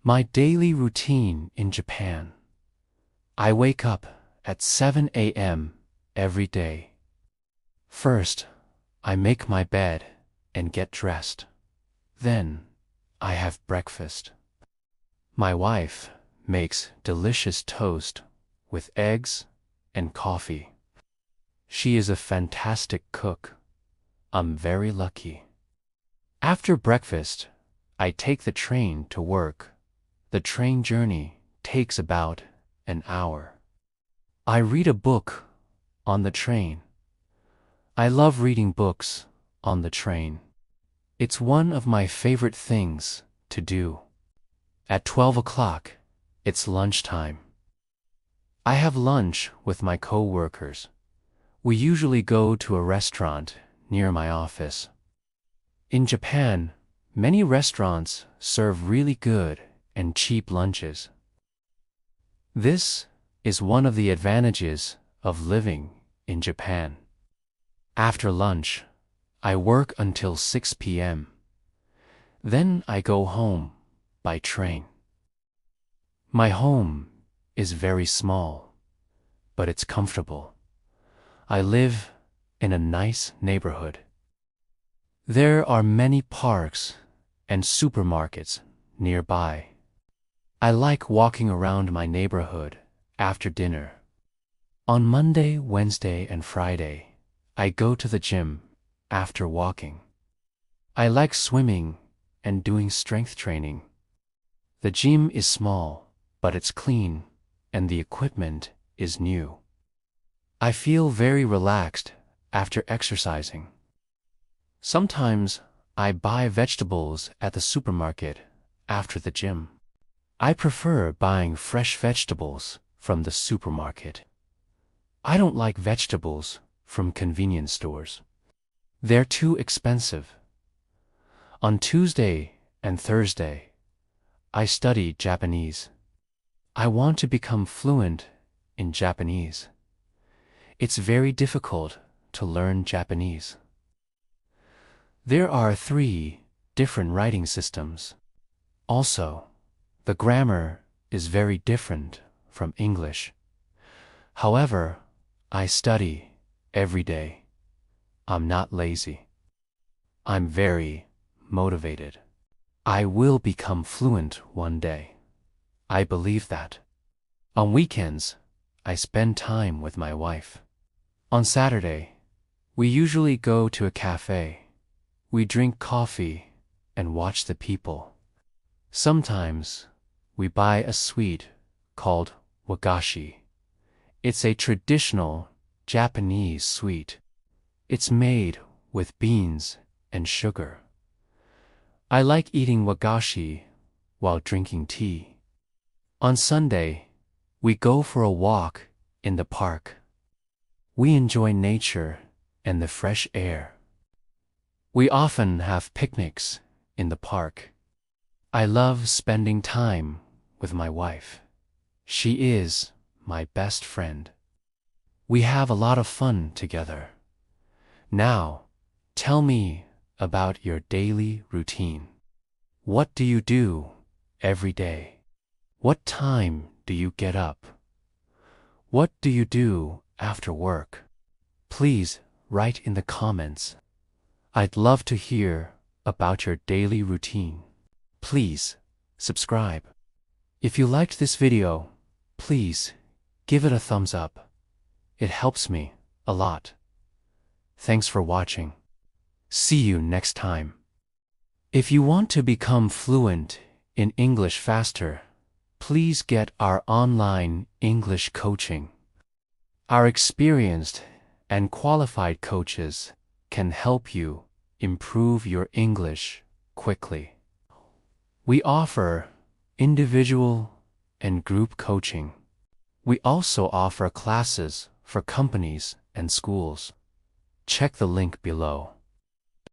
My daily routine in Japan. I wake up at 7 a.m. every day. First, I make my bed and get dressed. Then, I have breakfast. My wife makes delicious toast with eggs and coffee. She is a fantastic cook. I'm very lucky. After breakfast, I take the train to work. The train journey takes about an hour. I read a book on the train. I love reading books on the train. It's one of my favorite things to do. At 12 o'clock, it's lunchtime. I have lunch with my co-workers. We usually go to a restaurant near my office. In Japan, many restaurants serve really good and cheap lunches. This is one of the advantages of living in Japan. After lunch, I work until 6 p.m. Then I go home by train. My home is very small, but it's comfortable. I live in a nice neighborhood. There are many parks and supermarkets nearby. I like walking around my neighborhood after dinner. On Monday, Wednesday, and Friday, I go to the gym after walking. I like swimming and doing strength training. The gym is small, but it's clean, and the equipment is new. I feel very relaxed after exercising. Sometimes I buy vegetables at the supermarket after the gym. I prefer buying fresh vegetables from the supermarket. I don't like vegetables from convenience stores. They're too expensive. On Tuesday and Thursday, I study Japanese. I want to become fluent in Japanese. It's very difficult to learn Japanese. There are 3 different writing systems. Also, the grammar is very different from English. However, I study every day. I'm not lazy. I'm very motivated. I will become fluent one day. I believe that. On weekends, I spend time with my wife. On Saturday, we usually go to a cafe. We drink coffee and watch the people. Sometimes, we buy a sweet called wagashi. It's a traditional Japanese sweet. It's made with beans and sugar. I like eating wagashi while drinking tea. On Sunday, we go for a walk in the park. We enjoy nature and the fresh air. We often have picnics in the park. I love spending time with my wife. She is my best friend. We have a lot of fun together. Now, tell me about your daily routine. What do you do every day? What time do you get up? What do you do after work? Please write in the comments. I'd love to hear about your daily routine. Please subscribe. If you liked this video, please give it a thumbs up. It helps me a lot. Thanks for watching. See you next time. If you want to become fluent in English faster, please get our online English coaching. Our experienced and qualified coaches can help you improve your English quickly. We offer individual and group coaching. We also offer classes for companies and schools. Check the link below.